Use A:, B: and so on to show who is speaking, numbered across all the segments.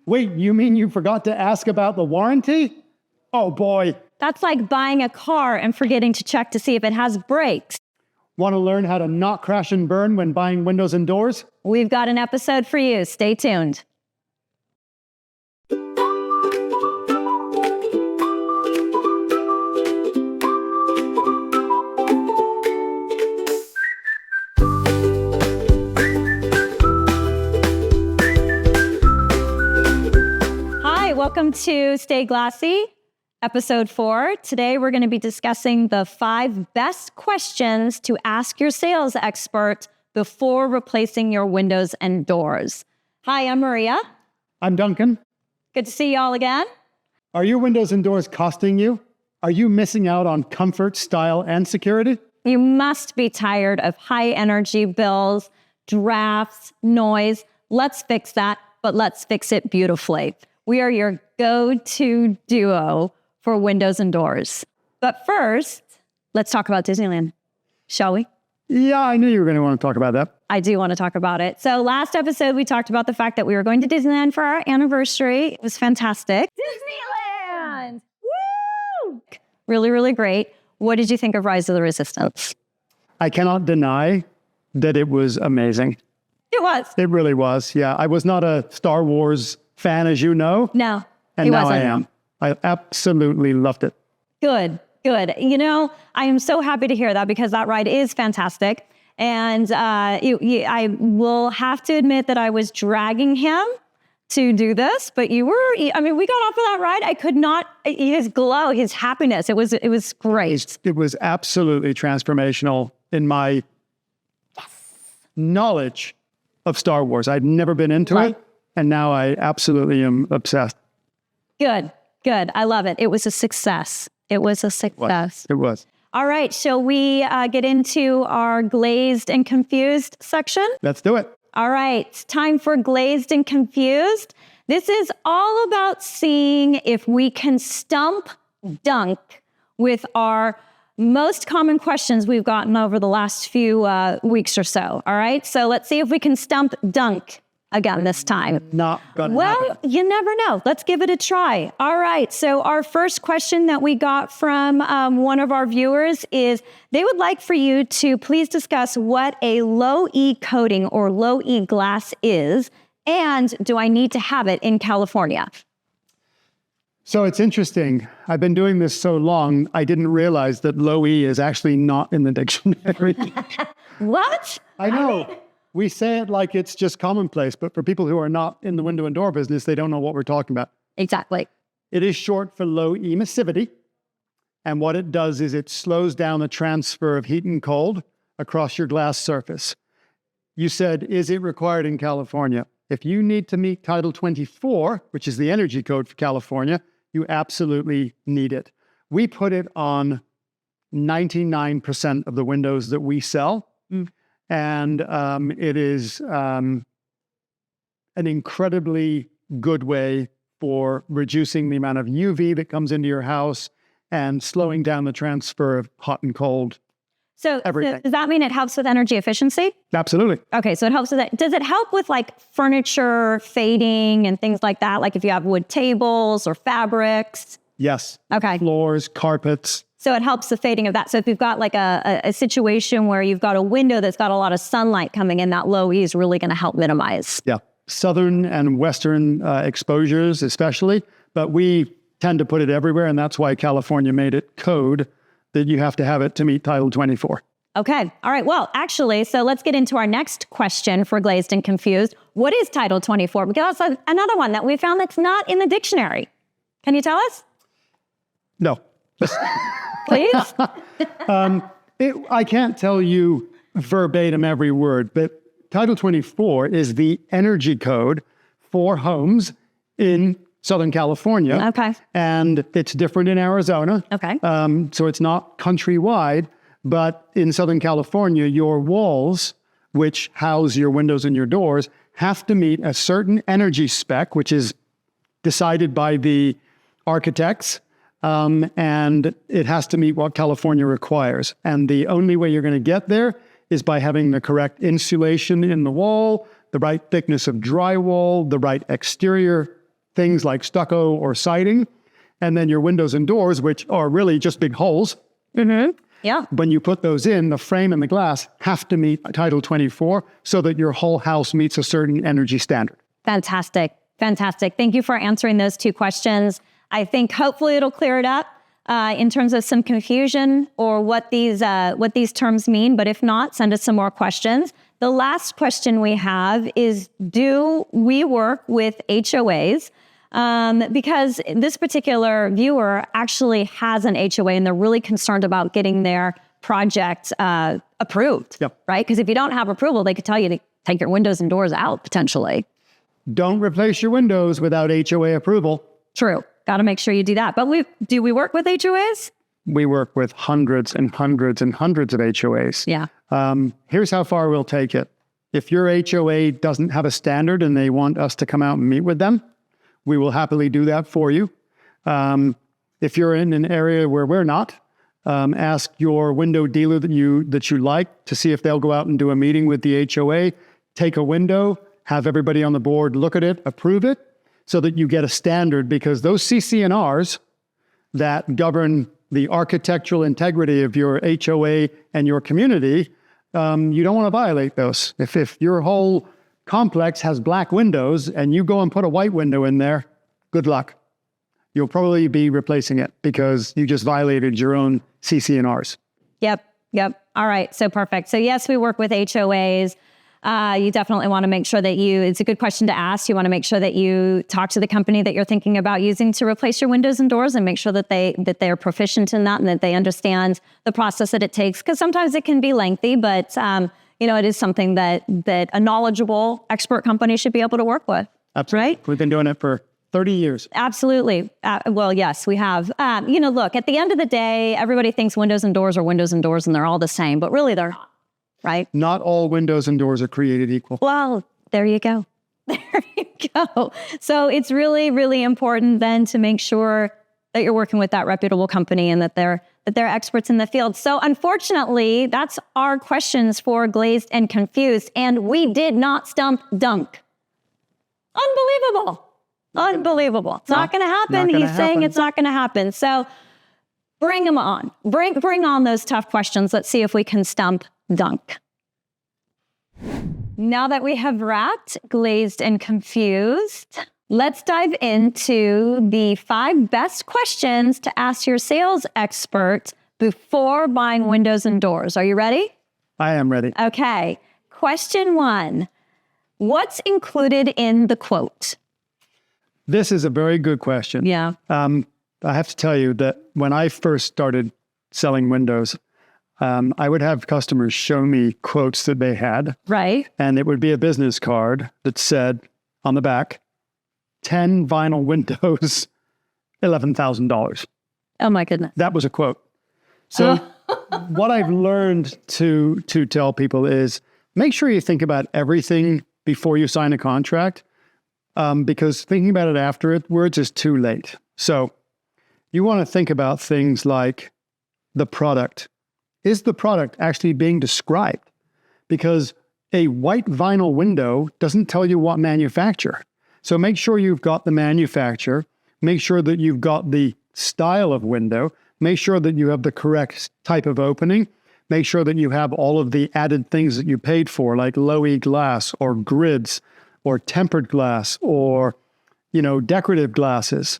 A: Wait, you mean you forgot to ask about the warranty? Oh boy.
B: That's like buying a car and forgetting to check to see if it has brakes.
A: Want to learn how to not crash and burn when buying windows and doors?
B: We've got an episode for you. Stay tuned. Welcome to Stay Glassy, episode 4. Today, we're going to be discussing the 5 best questions to ask your sales expert before replacing your windows and doors. Hi, I'm Maria.
A: I'm Duncan.
B: Good to see you all again.
A: Are your windows and doors costing you? Are you missing out on comfort, style, and security?
B: You must be tired of high energy bills, drafts, noise. Let's fix that, but let's fix it beautifully. We are your go-to duo for windows and doors. But first, let's talk about Disneyland, shall we?
A: Yeah, I knew you were going to want to talk about that.
B: I do want to talk about it. So last episode, we talked about the fact that we were going to Disneyland for our anniversary. It was fantastic. Disneyland! Woo! Really, really great. What did you think of Rise of the Resistance?
A: I cannot deny that it was amazing.
B: It was.
A: It really was, yeah. I was not a Star Wars fan, as you know.
B: No,
A: and now I am. I absolutely loved it.
B: Good, good. You know, I am so happy to hear that because that ride is fantastic. And I will have to admit that I was dragging him to do this, but we got off of that ride. I could not, his glow, his happiness, it was great.
A: It was absolutely transformational in my knowledge of Star Wars. I'd never been into it. And now I absolutely am obsessed.
B: Good, good. I love it. It was a success. It was a success.
A: It was.
B: All right. Shall we get into our Glazed and Confused section?
A: Let's do it.
B: All right. It's time for Glazed and Confused. This is all about seeing if we can stump Dunk with our most common questions we've gotten over the last few weeks or so. All right. So let's see if we can stump Dunk again this time.
A: Not gonna happen.
B: You never know. Let's give it a try. All right. So our first question that we got from one of our viewers is they would like for you to please discuss what a low E coating or low E glass is, and do I need to have it in California?
A: So it's interesting. I've been doing this so long, I didn't realize that low E is actually not in the dictionary.
B: What?
A: I know. We say it like it's just commonplace, but for people who are not in the window and door business, they don't know what we're talking about.
B: Exactly.
A: It is short for low emissivity. And what it does is it slows down the transfer of heat and cold across your glass surface. You said, is it required in California? If you need to meet Title 24, which is the energy code for California, you absolutely need it. We put it on 99% of the windows that we sell. And it is an incredibly good way for reducing the amount of UV that comes into your house and slowing down the transfer of hot and cold.
B: So
A: everything.
B: Does that mean it helps with energy efficiency?
A: Absolutely.
B: Okay, so it helps with that. Does it help with like furniture fading and things like that? Like if you have wood tables or fabrics?
A: Yes.
B: Okay.
A: Floors, carpets.
B: So it helps the fading of that. So if you've got like a situation where you've got a window that's got a lot of sunlight coming in, that low E is really going to help minimize.
A: Yeah. Southern and Western exposures especially, but we tend to put it everywhere. And that's why California made it code that you have to have it to meet Title 24.
B: Okay. All right. Well, actually, so let's get into our next question for Glazed and Confused. What is Title 24? Because that's another one that we found that's not in the dictionary. Can you tell us?
A: No.
B: Please?
A: I can't tell you verbatim every word, but Title 24 is the energy code for homes in Southern California.
B: Okay.
A: And it's different in Arizona.
B: Okay.
A: So it's not countrywide, but in Southern California, your walls, which house your windows and your doors, have to meet a certain energy spec, which is decided by the architects. And it has to meet what California requires. And the only way you're going to get there is by having the correct insulation in the wall, the right thickness of drywall, the right exterior things like stucco or siding, and then your windows and doors, which are really just big holes.
B: Yeah.
A: When you put those in, the frame and the glass have to meet Title 24 so that your whole house meets a certain energy standard.
B: Fantastic. Fantastic. Thank you for answering those 2 questions. I think hopefully it'll clear it up in terms of some confusion or what these terms mean. But if not, send us some more questions. The last question we have is, do we work with HOAs? Because this particular viewer actually has an HOA and they're really concerned about getting their project approved, right? Because if you don't have approval, they could tell you to take your windows and doors out potentially.
A: Don't replace your windows without HOA approval.
B: True. Got to make sure you do that. But do we work with HOAs?
A: We work with hundreds and hundreds and hundreds of HOAs.
B: Yeah.
A: Here's how far we'll take it. If your HOA doesn't have a standard and they want us to come out and meet with them, we will happily do that for you. If you're in an area where we're not, ask your window dealer that you like to see if they'll go out and do a meeting with the HOA, take a window, have everybody on the board look at it, approve it, so that you get a standard, because those CC&Rs that govern the architectural integrity of your HOA and your community, you don't want to violate those. If your whole complex has black windows and you go and put a white window in there, good luck. You'll probably be replacing it because you just violated your own CC&Rs. Yep.
B: All right. So perfect. So yes, we work with HOAs. You definitely want to make sure that it's a good question to ask. You want to make sure that you talk to the company that you're thinking about using to replace your windows and doors and make sure that they're proficient in that and that they understand the process that it takes. Because sometimes it can be lengthy, but it is something that a knowledgeable expert company should be able to work with.
A: Absolutely.
B: Right?
A: We've been doing it for 30 years.
B: Absolutely. Well, yes, we have. Look, at the end of the day, everybody thinks windows and doors are windows and doors and they're all the same, but really they're not. Right?
A: Not all windows and doors are created equal.
B: Well, there you go. There you go. So it's really, really important then to make sure that you're working with that reputable company and that they're experts in the field. So unfortunately, that's our questions for Glazed and Confused. And we did not stump Dunk. Unbelievable. It's not going to happen. He's saying it's not going to happen. So bring them on. Bring on those tough questions. Let's see if we can stump Dunk. Now that we have wrapped Glazed and Confused, let's dive into the 5 best questions to ask your sales expert before buying windows and doors. Are you ready?
A: I am ready.
B: Okay. Question 1. What's included in the quote?
A: This is a very good question.
B: Yeah.
A: I have to tell you that when I first started selling windows, I would have customers show me quotes that they had.
B: Right.
A: And it would be a business card that said on the back, 10 vinyl windows, $11,000.
B: Oh my goodness.
A: That was a quote. So what I've learned to tell people is make sure you think about everything before you sign a contract, because thinking about it afterwards is too late. So you want to think about things like the product. Is the product actually being described? Because a white vinyl window doesn't tell you what manufacturer. So make sure you've got the manufacturer. Make sure that you've got the style of window. Make sure that you have the correct type of opening. Make sure that you have all of the added things that you paid for, like low-E glass or grids or tempered glass or, decorative glasses.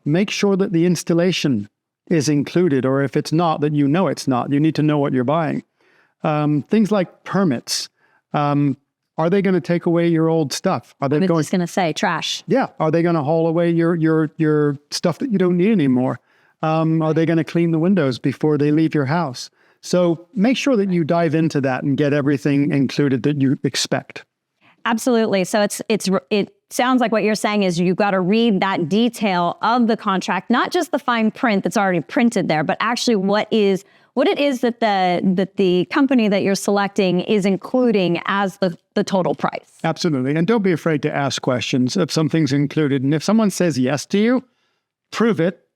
A: Make sure that the installation is included, or if it's not, then it's not. You need to know what you're buying. Things like permits. Are they going to take away your old stuff?
B: I was just going to say trash.
A: Yeah. Are they going to haul away your stuff that you don't need anymore? Are they going to clean the windows before they leave your house? So make sure that you dive into that and get everything included that you expect. Absolutely.
B: So it sounds like what you're saying is you've got to read that detail of the contract, not just the fine print that's already printed there, but actually what it is that the company that you're selecting is including as the total price.
A: Absolutely. And don't be afraid to ask questions if something's included. And if someone says yes to you, prove it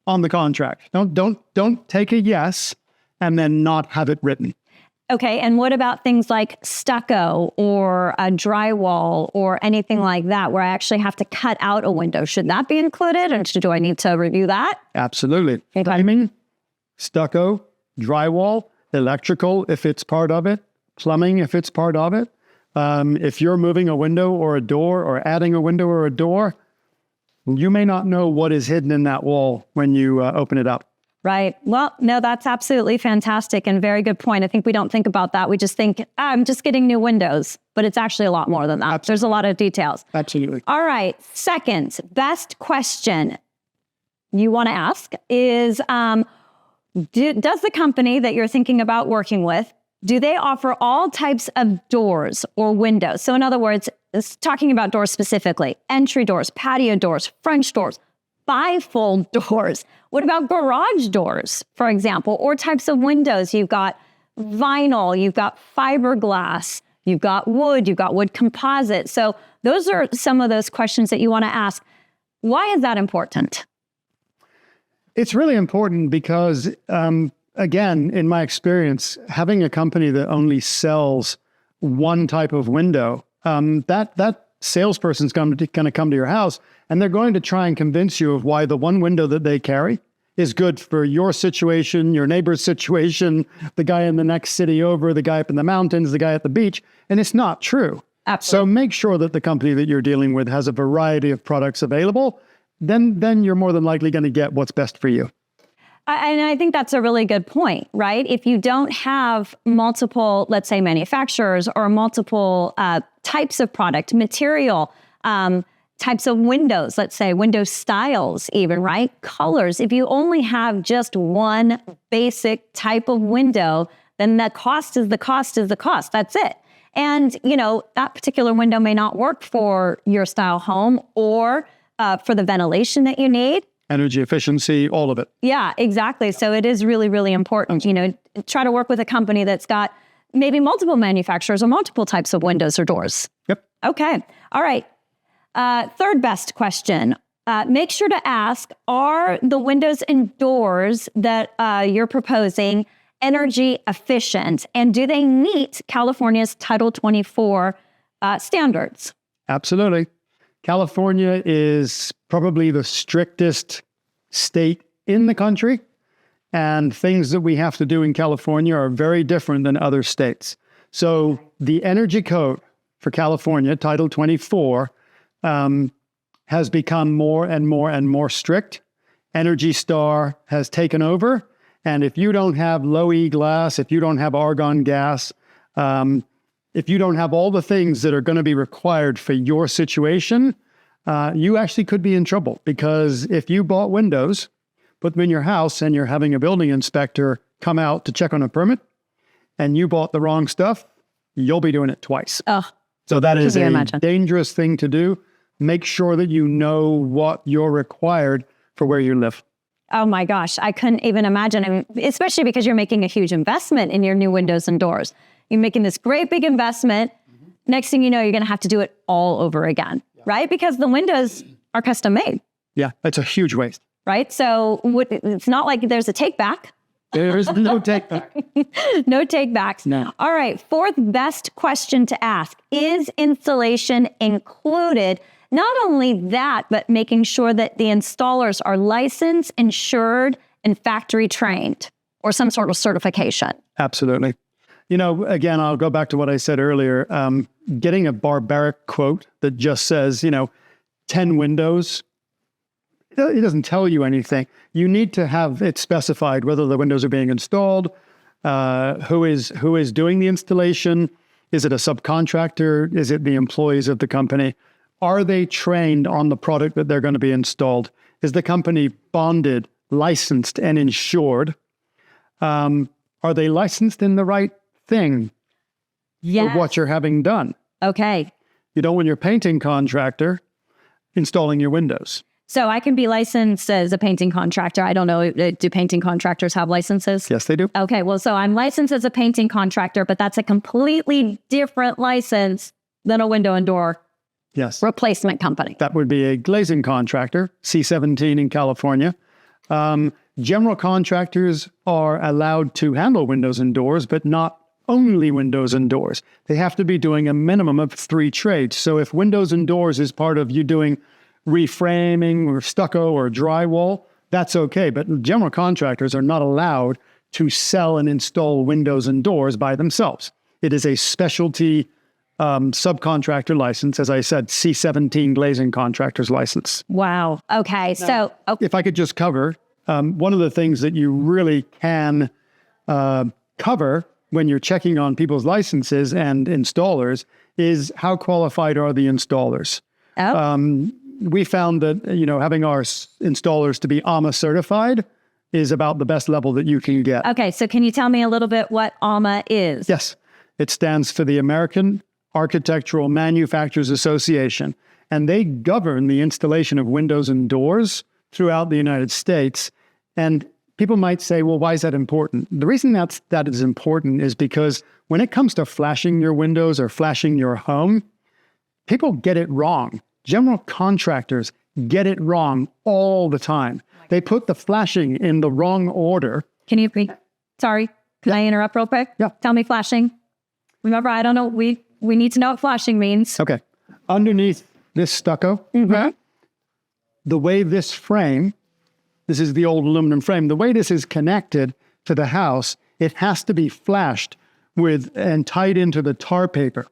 A: on the contract. Don't take a yes and then not have it written.
B: Okay, and what about things like stucco or a drywall or anything like that where I actually have to cut out a window? Should that be included, and do I need to review that?
A: Absolutely. Framing, stucco, drywall, electrical if it's part of it, plumbing if it's part of it. If you're moving a window or a door or adding a window or a door, you may not know what is hidden in that wall when you open it up.
B: Right. Well, no, that's absolutely fantastic and very good point. I think we don't think about that. We just think, I'm just getting new windows, but it's actually a lot more than that. Absolutely. There's a lot of details.
A: Absolutely.
B: All right. Second, best question you want to ask is, does the company that you're thinking about working with, do they offer all types of doors or windows? So in other words, it's talking about doors specifically, entry doors, patio doors, French doors, bifold doors. What about garage doors, for example, or types of windows? You've got vinyl, you've got fiberglass, you've got wood composite. So those are some of those questions that you want to ask. Why is that important?
A: It's really important because, again, in my experience, having a company that only sells one type of window, that salesperson's going to come to your house and they're going to try and convince you of why the one window that they carry is good for your situation, your neighbor's situation, the guy in the next city over, the guy up in the mountains, the guy at the beach. And it's not true.
B: Absolutely.
A: So make sure that the company that you're dealing with has a variety of products available. Then you're more than likely going to get what's best for you.
B: And I think that's a really good point, right? If you don't have multiple, let's say, manufacturers or multiple types of product, material, types of windows, let's say window styles even, right? Colors. If you only have just one basic type of window, then the cost is the cost is the cost. That's it. And, that particular window may not work for your style home or for the ventilation that you need.
A: Energy efficiency, all of it.
B: Yeah, exactly. So it is really, really important, try to work with a company that's got maybe multiple manufacturers or multiple types of windows or doors.
A: Yep.
B: Okay. All right. Third best question. Make sure to ask, are the windows and doors that you're proposing energy efficient? And do they meet California's Title 24 standards?
A: Absolutely. California is probably the strictest state in the country, and things that we have to do in California are very different than other states. So the energy code for California, Title 24, has become more and more and more strict. Energy Star has taken over, and if you don't have low E glass, if you don't have argon gas, if you don't have all the things that are going to be required for your situation, you actually could be in trouble, because if you bought windows, put them in your house, and you're having a building inspector come out to check on a permit, and you bought the wrong stuff, you'll be doing it twice.
B: Oh,
A: so that is a dangerous thing to do. Make sure that you know what you're required for where you live.
B: Oh my gosh, I couldn't even imagine, and especially because you're making a huge investment in your new windows and doors. You're making this great big investment. Mm-hmm. Next thing you know, you're going to have to do it all over again, right? Because the windows are custom made.
A: Yeah, that's a huge waste.
B: Right? So it's not like there's a take back.
A: There's no take back.
B: No take backs.
A: No.
B: All right, fourth best question to ask. Is installation included? Not only that, but making sure that the installers are licensed, insured, and factory trained, or some sort of certification.
A: Absolutely. Again, I'll go back to what I said earlier. Getting a barbaric quote that just says, 10 windows, it doesn't tell you anything. You need to have it specified whether the windows are being installed, who is doing the installation. Is it a subcontractor? Is it the employees of the company? Are they trained on the product that they're going to be installed? Is the company bonded, licensed, and insured? Are they licensed in the right thing for what you're having done?
B: Okay.
A: You don't want your painting contractor installing your windows.
B: So I can be licensed as a painting contractor. I don't know, do painting contractors have licenses?
A: Yes, they do.
B: Okay, well, so I'm licensed as a painting contractor, but that's a completely different license than a window and door replacement company.
A: That would be a glazing contractor, C17 in California. General contractors are allowed to handle windows and doors, but not only windows and doors. They have to be doing a minimum of 3 trades. So if windows and doors is part of you doing reframing or stucco or drywall, that's okay. But general contractors are not allowed to sell and install windows and doors by themselves. It is a specialty subcontractor license, as I said, C17 glazing contractor's license.
B: Wow. Okay. So
A: if I could just cover, one of the things that you really can cover when you're checking on people's licenses and installers is how qualified are the installers. We found that, having our installers to be AMA certified is about the best level that you can get.
B: Okay. So can you tell me a little bit what AMA is?
A: Yes. It stands for the American Architectural Manufacturers Association, and they govern the installation of windows and doors throughout the United States. And people might say, well, why is that important? The reason that is important is because when it comes to flashing your windows or flashing your home, people get it wrong. General contractors get it wrong all the time. They put the flashing in the wrong order.
B: Can you repeat? Sorry, can I interrupt real quick?
A: Yeah.
B: Tell me flashing. Remember, I don't know. We need to know what flashing means.
A: Okay. Underneath this stucco, the way this frame, this is the old aluminum frame, the way this is connected to the house, it has to be flashed with and tied into the tar paper.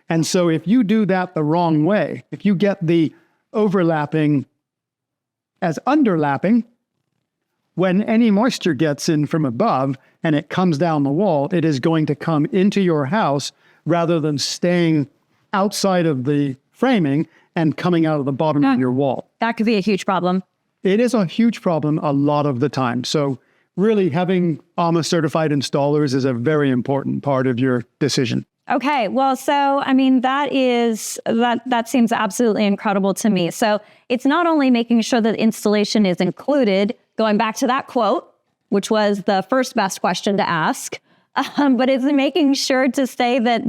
A: And so if you do that the wrong way, if you get the overlapping as underlapping, when any moisture gets in from above and it comes down the wall, it is going to come into your house rather than staying outside of the framing and coming out of the bottom of your wall.
B: That could be a huge problem.
A: It is a huge problem a lot of the time. So really having AMA certified installers is a very important part of your decision.
B: Okay. Well, so, I mean, that seems absolutely incredible to me. So it's not only making sure that installation is included, going back to that quote, which was the first best question to ask, but it's making sure to say that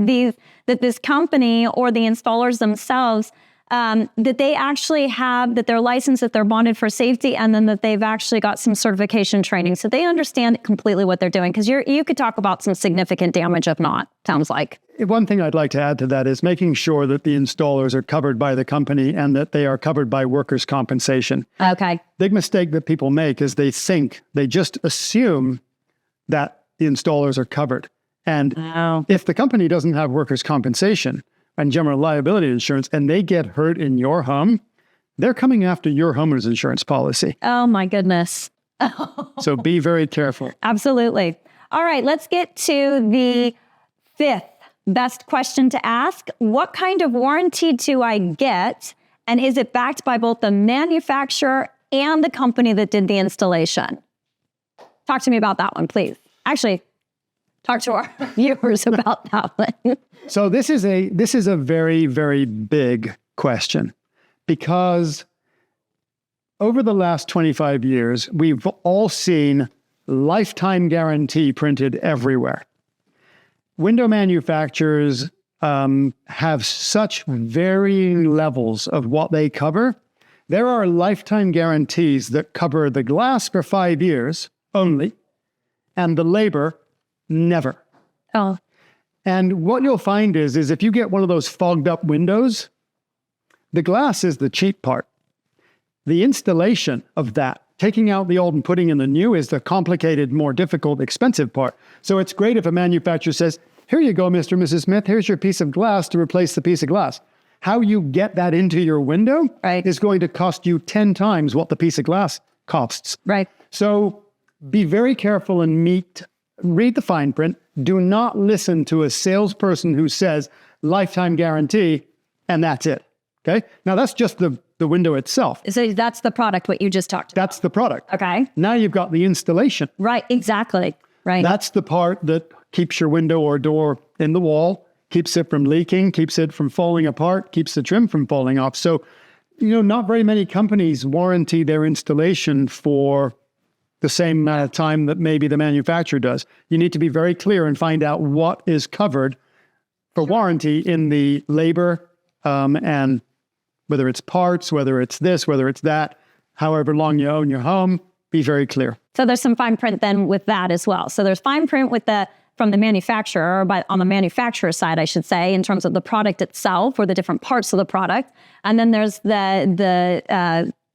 B: this company or the installers themselves, that they actually have, that they're licensed, that they're bonded for safety, and then that they've actually got some certification training. So they understand completely what they're doing. Because you could talk about some significant damage if not, sounds like.
A: One thing I'd like to add to that is making sure that the installers are covered by the company and that they are covered by workers' compensation.
B: Okay.
A: Big mistake that people make is they just assume that the installers are covered. And if the company doesn't have workers' compensation and general liability insurance and they get hurt in your home, they're coming after your homeowner's insurance policy.
B: Oh my goodness.
A: So be very careful.
B: Absolutely. All right, let's get to the fifth best question to ask. What kind of warranty do I get? And is it backed by both the manufacturer and the company that did the installation? Talk to me about that one, please. Actually, talk to our viewers about that one.
A: So this is a very, very big question because over the last 25 years, we've all seen lifetime guarantee printed everywhere. Window manufacturers have such varying levels of what they cover. There are lifetime guarantees that cover the glass for 5 years only, and the labor never.
B: Oh.
A: And what you'll find is if you get one of those fogged up windows, the glass is the cheap part. The installation of that, taking out the old and putting in the new, is the complicated, more difficult, expensive part. So it's great if a manufacturer says, here you go, Mr. and Mrs. Smith, here's your piece of glass to replace the piece of glass. How you get that into your window is going to cost you 10 times what the piece of glass costs.
B: Right.
A: So be very careful and read the fine print. Do not listen to a salesperson who says lifetime guarantee and that's it. Okay. Now that's just the window itself.
B: So that's the product, what you just talked about.
A: That's the product.
B: Okay.
A: Now you've got the installation.
B: Right. Exactly. Right.
A: That's the part that keeps your window or door in the wall, keeps it from leaking, keeps it from falling apart, keeps the trim from falling off. So, not very many companies warranty their installation for the same amount of time that maybe the manufacturer does. You need to be very clear and find out what is covered for warranty in the labor, and whether it's parts, whether it's this, whether it's that, however long you own your home, be very clear.
B: So there's some fine print then with that as well. So there's fine print with the from the manufacturer, or on the manufacturer side, I should say, in terms of the product itself or the different parts of the product. And then there's the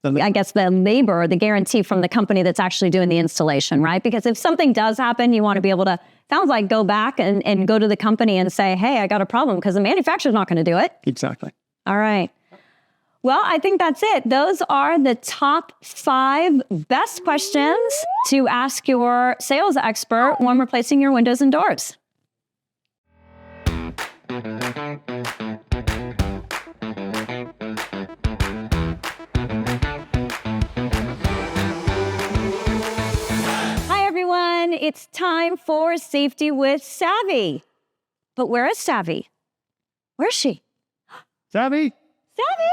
B: labor, the guarantee from the company that's actually doing the installation, right? Because if something does happen, you want to be able to, sounds like, go back and go to the company and say, hey, I got a problem, because the manufacturer's not going to do it.
A: Exactly.
B: All right. Well, I think that's it. Those are the top 5 best questions to ask your sales expert when replacing your windows and doors. Hi, everyone. It's time for Safety with Savvy. But where is Savvy? Where's she?
A: Savvy?
B: Savvy?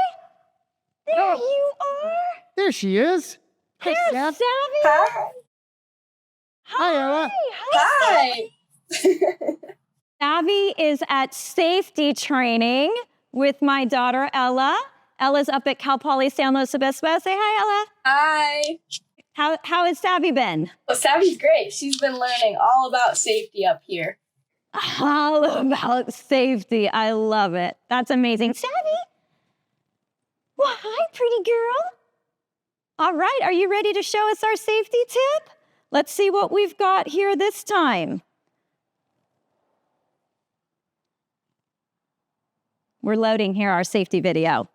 B: There you are.
A: There she is.
B: There's Savvy.
C: Hi.
A: Hi, Ella.
C: Hi.
B: Savvy is at safety training with my daughter, Ella. Ella's up at Cal Poly San Luis Obispo. Say hi, Ella.
C: Hi.
B: How has Savvy been?
C: Well, Savvy's great. She's been learning all about safety up here.
B: All about safety. I love it. That's amazing. Savvy? Well, hi, pretty girl. All right, are you ready to show us our safety tip? Let's see what we've got here this time. We're loading here our safety video.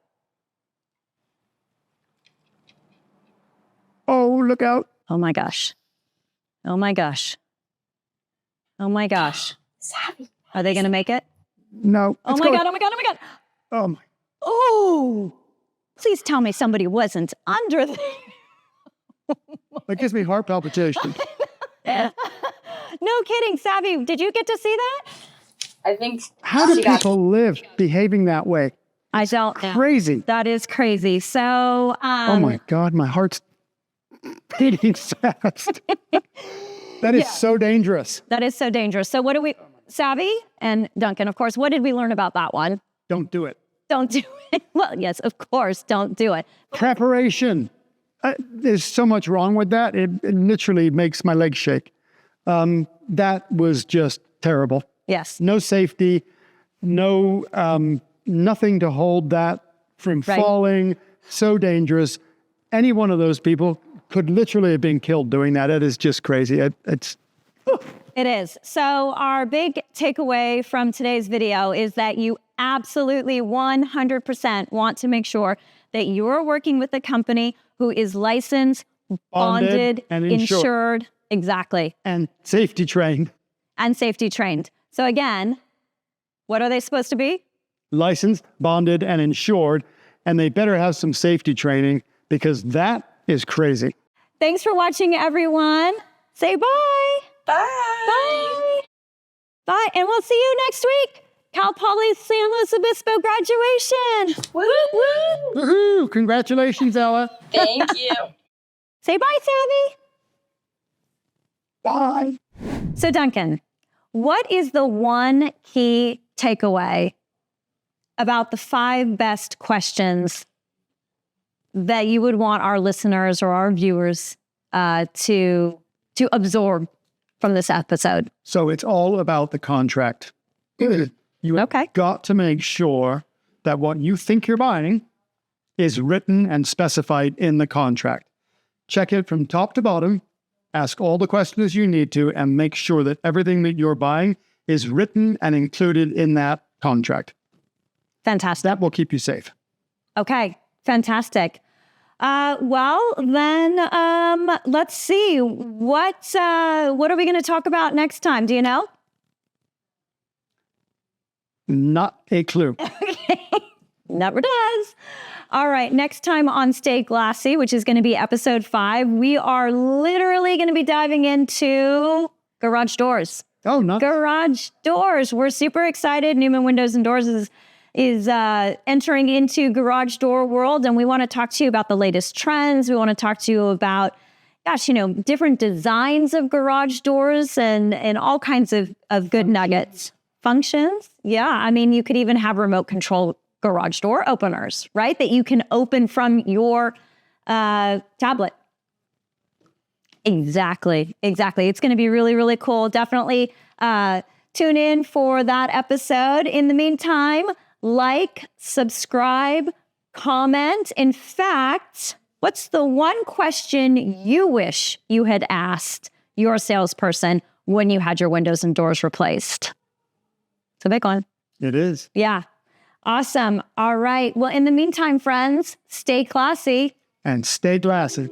A: Oh, look out.
B: Oh my gosh. Oh my gosh. Oh my gosh.
C: Savvy.
B: Are they going to make it?
A: No.
B: Oh my God, oh my God, oh my God.
A: Oh, my.
B: Oh, please tell me somebody wasn't under there.
A: That gives me heart palpitations.
B: No kidding, Savvy. Did you get to see that?
C: I think.
A: How do people live behaving that way?
B: I don't know.
A: Crazy.
B: That is crazy. So,
A: Oh, my God. My heart's beating fast. That is so dangerous.
B: that is so dangerous. So what do we, Savvy and Duncan, of course, what did we learn about that one?
A: Don't do it.
B: Don't do it. Well, yes, of course, don't do it.
A: Preparation. There's so much wrong with that. It literally makes my legs shake. That was just terrible.
B: Yes.
A: No safety, no nothing to hold that from falling. So dangerous. Any one of those people could literally have been killed doing that. It is just crazy.
B: It is. So our big takeaway from today's video is that you absolutely 100% want to make sure that you're working with a company who is licensed, bonded,
A: and
B: insured. Exactly.
A: And safety trained.
B: And safety trained. So again, what are they supposed to be?
A: Licensed, bonded, and insured. And they better have some safety training, because that is crazy.
B: Thanks for watching, everyone. Say bye.
C: Bye.
B: Bye. Bye. And we'll see you next week. Cal Poly San Luis Obispo graduation.
C: Woo woo.
A: Woohoo! Congratulations, Ella.
C: Thank you.
B: Say bye, Savvy.
A: Bye.
B: So, Duncan, what is the one key takeaway about the 5 best questions that you would want our listeners or our viewers to absorb from this episode?
A: So it's all about the contract. You got to make sure that what you think you're buying is written and specified in the contract. Check it from top to bottom, ask all the questions you need to, and make sure that everything that you're buying is written and included in that contract.
B: Fantastic.
A: That will keep you safe.
B: Okay, fantastic. Well, then let's see. What are we going to talk about next time? Do you know?
A: Not a clue.
B: Okay. Never does. All right. Next time on Stay Glassy, which is going to be episode 5, we are literally going to be diving into garage doors.
A: Oh, no.
B: Garage doors. We're super excited. Newman Windows and Doors is entering into garage door world, and we want to talk to you about the latest trends. We want to talk to you about, different designs of garage doors and all kinds of good nuggets. Functions. Yeah. I mean, you could even have remote control garage door openers, right? That you can open from your tablet. Exactly. It's going to be really, really cool. Definitely tune in for that episode. In the meantime, like, subscribe, comment. In fact, what's the one question you wish you had asked your salesperson when you had your windows and doors replaced? It's a big one.
A: It is.
B: Yeah. Awesome. All right. Well, in the meantime, friends, stay classy.
A: And stay glassy.